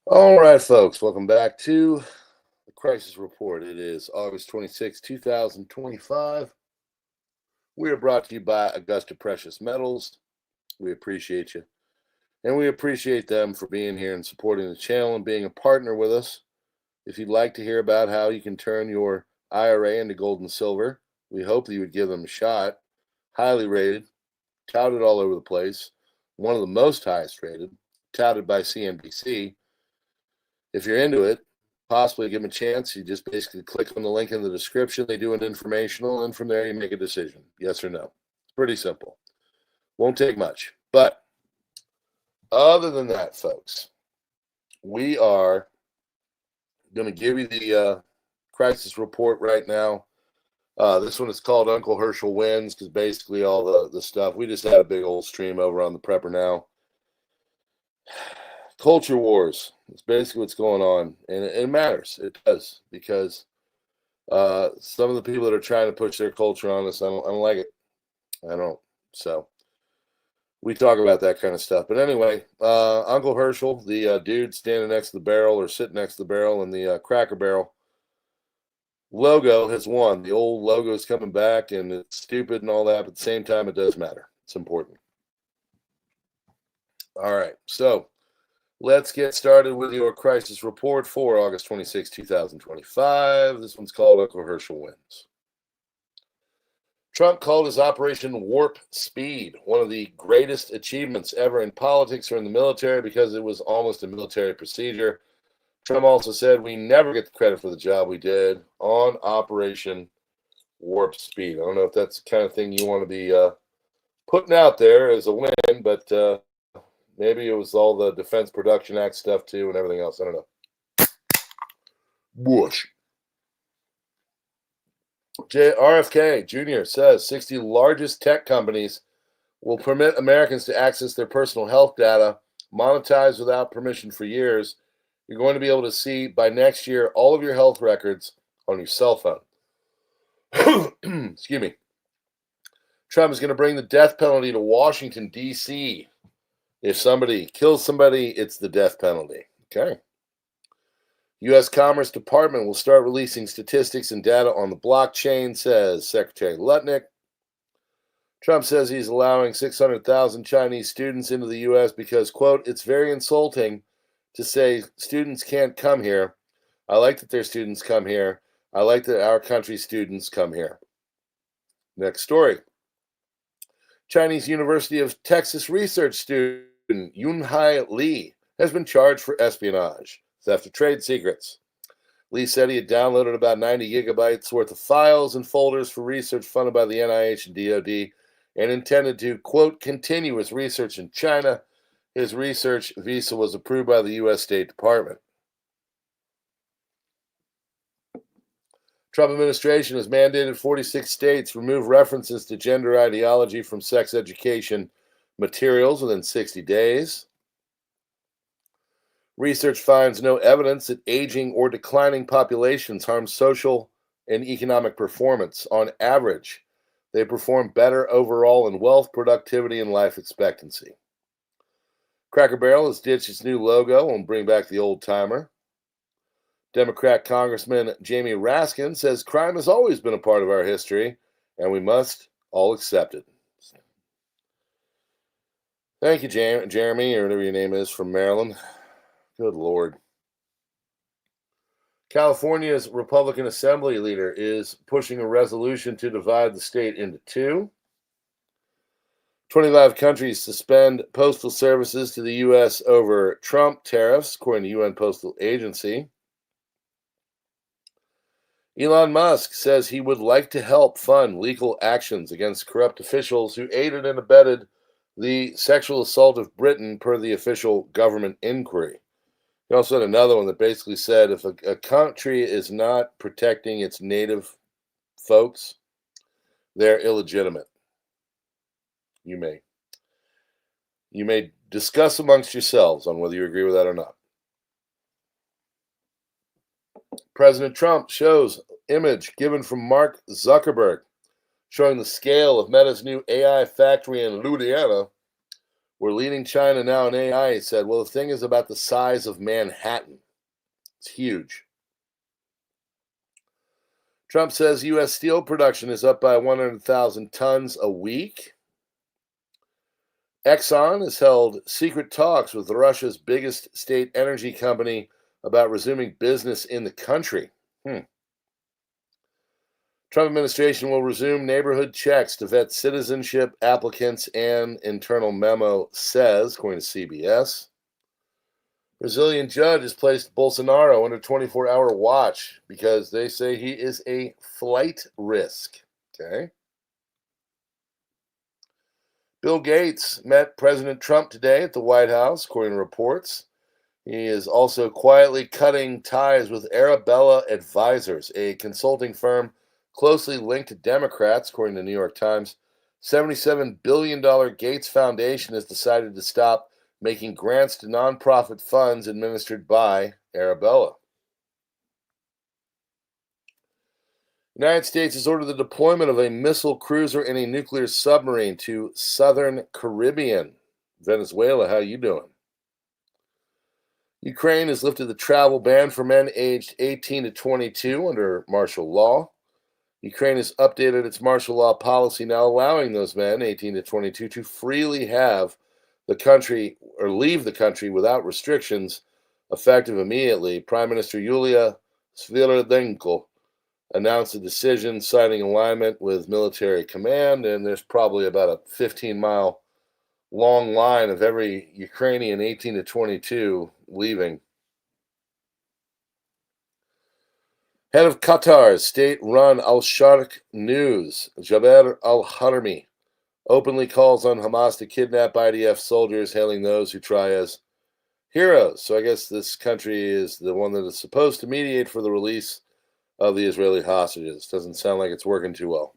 All right, folks, welcome back to the Crisis Report. It is August 26, 2025. We are brought to you by Augusta Precious Metals. We appreciate you, and we appreciate them for being here and supporting the channel and being a partner with us. If you'd like to hear about how you can turn your IRA into gold and silver, we hope that you would give them a shot. Highly rated, touted all over the place, one of the most highest rated, touted by CNBC. If you're into it, possibly give them a chance. You just basically click on the link in the description. They do an informational, and from there you make a decision, yes or no. It's pretty simple. Won't take much. But other than that, folks, we are going to give you the crisis report right now. This one is called Uncle Herschel Wins, because basically all the stuff, we just had a big old stream over on the PrepperNow. Culture wars. It's basically what's going on, and it matters. It does, because some of the people that are trying to push their culture on us, I don't like it. I don't. So we talk about that kind of stuff. But anyway, Uncle Herschel, the dude standing next to the barrel or sitting next to the barrel in the Cracker Barrel logo, has won. The old logo is coming back, and it's stupid and all that, but at the same time, it does matter. It's important. All right, so let's get started with your crisis report for August 26, 2025. This one's called Uncle Herschel Wins. Trump called his Operation Warp Speed one of the greatest achievements ever in politics or in the military, because it was almost a military procedure. Trump also said, "We never get the credit for the job we did on Operation Warp Speed." I don't know if that's the kind of thing you want to be putting out there as a win, but maybe it was all the Defense Production Act stuff too and everything else. I don't know. Bush. RFK Jr. says 60 largest tech companies will permit Americans to access their personal health data, monetized without permission for years. You're going to be able to see by next year all of your health records on your cell phone. Excuse me. Trump is going to bring the death penalty to Washington, D.C. If somebody kills somebody, it's the death penalty. Okay. U.S. Commerce Department will start releasing statistics and data on the blockchain, says Secretary Lutnick. Trump says he's allowing 600,000 Chinese students into the U.S. because, quote, "it's very insulting to say students can't come here. I like that their students come here. I like that our country's students come here." Next story. Chinese University of Texas research student Yunhai Li has been charged for espionage, theft of trade secrets. Li said he had downloaded about 90 gigabytes worth of files and folders for research funded by the NIH and DoD, and intended to, quote, "continue his research in China." His research visa was approved by the U.S. State Department. Trump administration has mandated 46 states remove references to gender ideology from sex education materials within 60 days. Research finds no evidence that aging or declining populations harm social and economic performance. On average, they perform better overall in wealth, productivity, and life expectancy. Cracker Barrel has ditched its new logo and bring back the old timer. Democrat Congressman Jamie Raskin says crime has always been a part of our history, and we must all accept it. Thank you, Jeremy, or whatever your name is, from Maryland. Good Lord. California's Republican Assembly leader is pushing a resolution to divide the state into two. 25 countries suspend postal services to the U.S. over Trump tariffs, according to UN Postal Agency. Elon Musk says he would like to help fund legal actions against corrupt officials who aided and abetted the sexual assault of Britain, per the official government inquiry. He also had another one that basically said if a country is not protecting its native folks, they're illegitimate. You may discuss amongst yourselves on whether you agree with that or not. President Trump shows image given from Mark Zuckerberg showing the scale of Meta's new AI factory in Louisiana, We're leading China now in AI, he said. Well, the thing is about the size of Manhattan. It's huge. Trump says U.S. steel production is up by 100,000 tons a week. Exxon has held secret talks with Russia's biggest state energy company about resuming business in the country. Trump administration will resume neighborhood checks to vet citizenship applicants, and internal memo says, according to CBS. Brazilian judge has placed Bolsonaro under 24-hour watch because they say he is a flight risk. Okay. Bill Gates met President Trump today at the White House, according to reports. He is also quietly cutting ties with Arabella Advisors, a consulting firm closely linked to Democrats, according to the New York Times. $77 billion Gates Foundation has decided to stop making grants to nonprofit funds administered by Arabella. The United States has ordered the deployment of a missile cruiser and a nuclear submarine to southern Caribbean. Venezuela, how you doing? Ukraine has lifted the travel ban for men aged 18 to 22 under martial law. Ukraine has updated its martial law policy, now allowing those men 18 to 22 to freely have the country or leave the country without restrictions, effective immediately. Prime Minister Yulia Sviridenko announced the decision, citing alignment with military command, and there's probably about a 15-mile long line of every Ukrainian 18 to 22 leaving. Head of Qatar's state-run Al-Sharq News, Jaber Al-Harmi, openly calls on Hamas to kidnap IDF soldiers, hailing those who try as heroes. So I guess this country is the one that is supposed to mediate for the release of the Israeli hostages. Doesn't sound like it's working too well.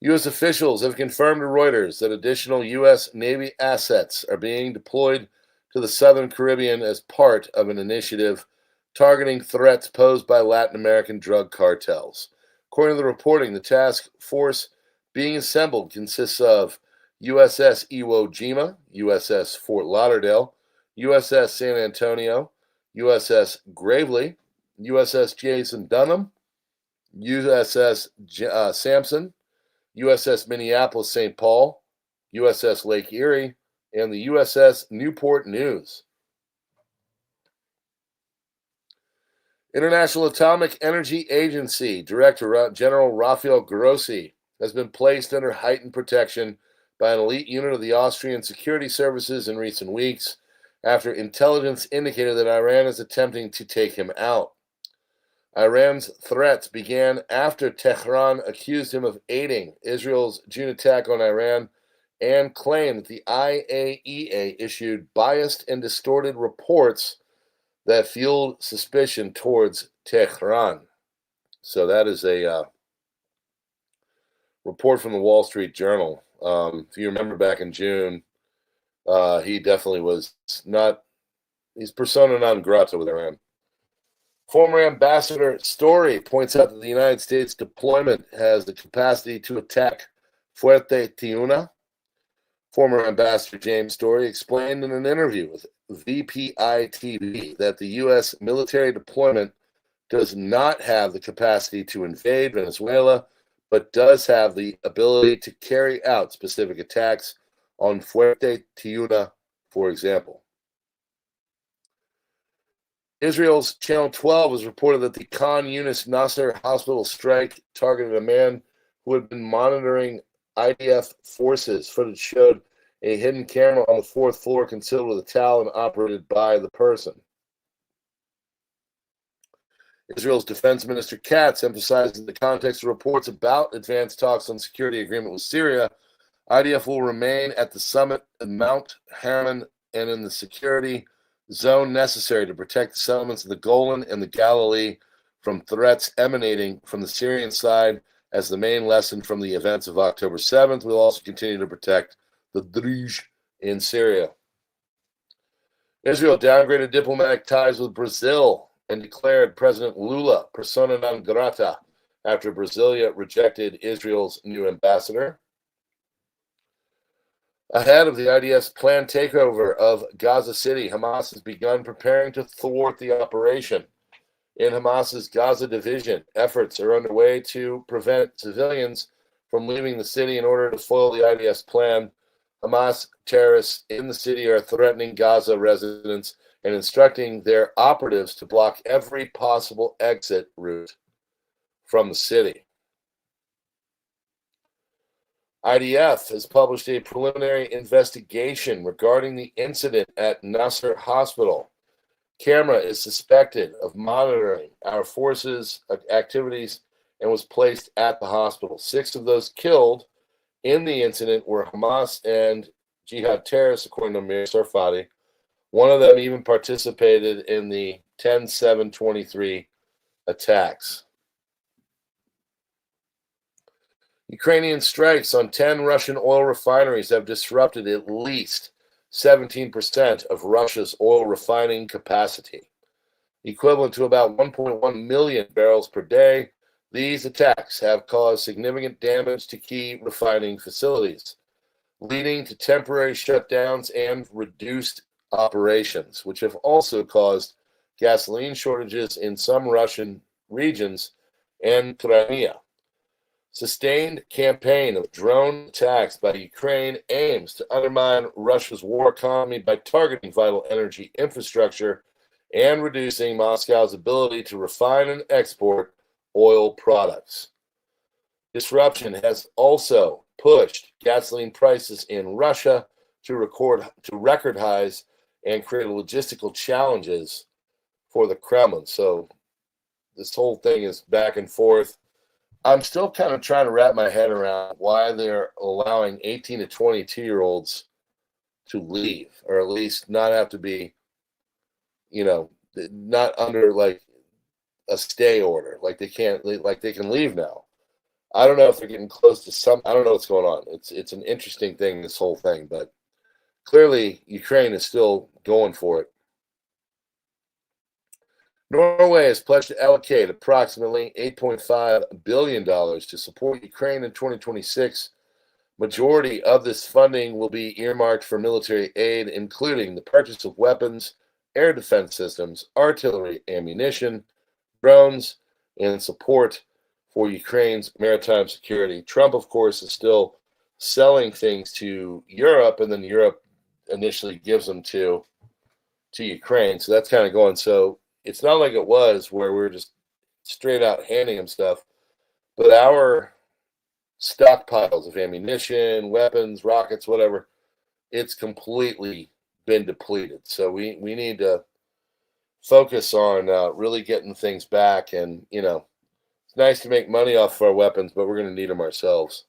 U.S. officials have confirmed to Reuters that additional U.S. Navy assets are being deployed to the Southern Caribbean as part of an initiative targeting threats posed by Latin American drug cartels. According to the reporting, the task force being assembled consists of USS Iwo Jima, USS Fort Lauderdale, USS San Antonio, USS Gravely, USS Jason Dunham, USS Sampson, USS Minneapolis St. Paul, USS Lake Erie, and the USS Newport News. International Atomic Energy Agency Director General Rafael Grossi has been placed under heightened protection by an elite unit of the Austrian security services in recent weeks after intelligence indicated that Iran is attempting to take him out. Iran's threats began after Tehran accused him of aiding Israel's June attack on Iran and claimed that the IAEA issued biased and distorted reports that fueled suspicion towards Tehran. So that is a report from the Wall Street Journal. If you remember back in June, he definitely was not, he's persona non grata with Iran. Former Ambassador Story points out that the United States deployment has the capacity to attack Fuerte Tiuna. Former Ambassador James Story explained in an interview with VPI TV that the U.S. military deployment does not have the capacity to invade Venezuela, but does have the ability to carry out specific attacks on Fuerte Tiuna, for example. Israel's Channel 12 has reported that the Khan Yunis Nasser hospital strike targeted a man who had been monitoring IDF forces. Footage showed a hidden camera on the fourth floor concealed with a towel and operated by the person. Israel's Defense Minister Katz emphasized in the context of reports about advanced talks on security agreement with Syria, IDF will remain at the summit at Mount Hermon and in the security zone necessary to protect the settlements of the Golan and the Galilee from threats emanating from the Syrian side. As the main lesson from the events of October 7th, we'll also continue to protect the Druze in Syria. Israel downgraded diplomatic ties with Brazil and declared President Lula persona non grata after Brasilia rejected Israel's new ambassador. Ahead of the IDF's planned takeover of Gaza City, Hamas has begun preparing to thwart the operation. In Hamas's Gaza division, efforts are underway to prevent civilians from leaving the city in order to foil the IDF's plan. Hamas terrorists in the city are threatening Gaza residents and instructing their operatives to block every possible exit route from the city. IDF has published a preliminary investigation regarding the incident at Nasser Hospital. Camera is suspected of monitoring our forces' activities and was placed at the hospital. 6 of those killed in the incident were Hamas and jihad terrorists, according to Amir Sarfati. One of them even participated in the 10/7/23 attacks. Ukrainian strikes on 10 Russian oil refineries have disrupted at least 17% of Russia's oil refining capacity, equivalent to about 1.1 million barrels per day. These attacks have caused significant damage to key refining facilities, leading to temporary shutdowns and reduced operations, which have also caused gasoline shortages in some Russian regions and Crimea. Sustained campaign of drone attacks by Ukraine aims to undermine Russia's war economy by targeting vital energy infrastructure and reducing Moscow's ability to refine and export oil products. Disruption has also pushed gasoline prices in Russia to record highs and create logistical challenges for the Kremlin. So this whole thing is back and forth. I'm still kind of trying to wrap my head around why they're allowing 18 to 22-year-olds to leave, or at least not have to be, not under like a stay order. Like they can't, like they can leave now. I don't know if they're getting close to some. I don't know what's going on. It's an interesting thing, this whole thing, but clearly Ukraine is still going for it. Norway has pledged to allocate approximately $8.5 billion to support Ukraine in 2026. Majority of this funding will be earmarked for military aid, including the purchase of weapons, air defense systems, artillery, ammunition, drones, and support for Ukraine's maritime security. Trump, of course, is still selling things to Europe, and then Europe initially gives them to Ukraine. So that's kind of going. So it's not like it was where we were just straight out handing them stuff, but our stockpiles of ammunition, weapons, rockets, whatever, it's completely been depleted. So we need to focus on really getting things back. And, it's nice to make money off of our weapons, but we're going to need them ourselves.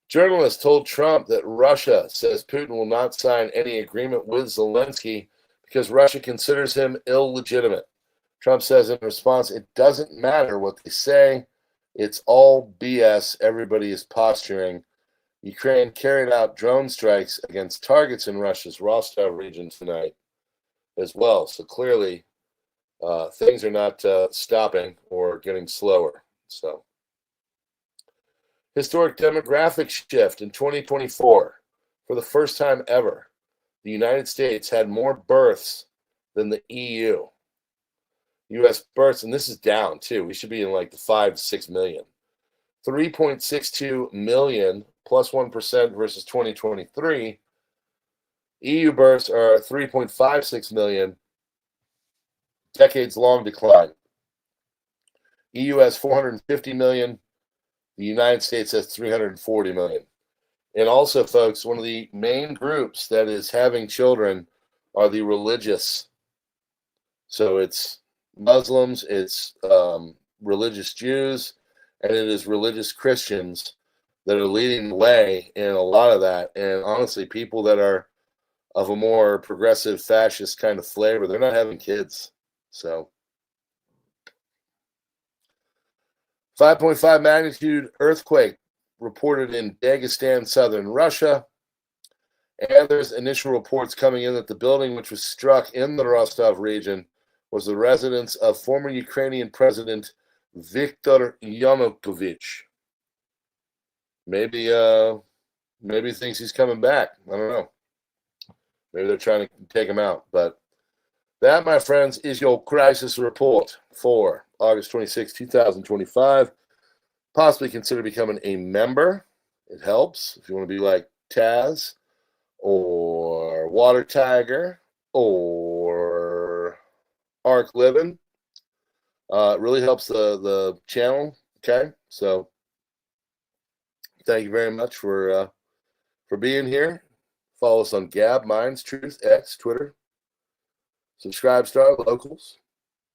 Journalists told Trump that Russia says Putin will not sign any agreement with Zelensky because Russia considers him illegitimate. Trump says in response, it doesn't matter what they say. It's all BS. Everybody is posturing. Ukraine carried out drone strikes against targets in Russia's Rostov region tonight as well. So clearly, things are not stopping or getting slower. So, historic demographic shift in 2024. For the first time ever, the United States had more births than the EU. U.S. births, and this is down too. We should be in like the 5 to 6 million. 3.62 million plus 1% versus 2023. EU births are 3.56 million, decades-long decline. EU has 450 million. The United States has 340 million. And also, folks, one of the main groups that is having children are the religious. So it's Muslims, it's religious Jews, and it is religious Christians that are leading the way in a lot of that. And honestly, people that are of a more progressive fascist kind of flavor, they're not having kids. So 5.5 magnitude earthquake reported in Dagestan, southern Russia. And there's initial reports coming in that the building which was struck in the Rostov region was the residence of former Ukrainian President Viktor Yanukovych. Maybe Maybe he thinks he's coming back. I don't know. Maybe they're trying to take him out. But that, my friends, is your crisis report for August 26, 2025. Possibly consider becoming a member. It helps if you want to be like Taz or Water Tiger or Arc Living. It really helps the channel. Okay, so thank you very much for being here. Follow us on Gab, Minds, Truth, X, Twitter. Subscribe to our locals.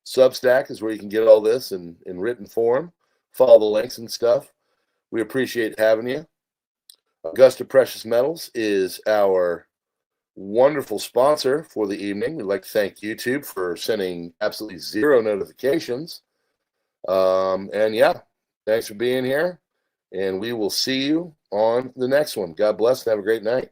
Substack is where you can get all this in written form. Follow the links and stuff. We appreciate having you. Augusta Precious Metals is our wonderful sponsor for the evening. We'd like to thank YouTube for sending absolutely zero notifications. And yeah, thanks for being here. And we will see you on the next one. God bless and have a great night.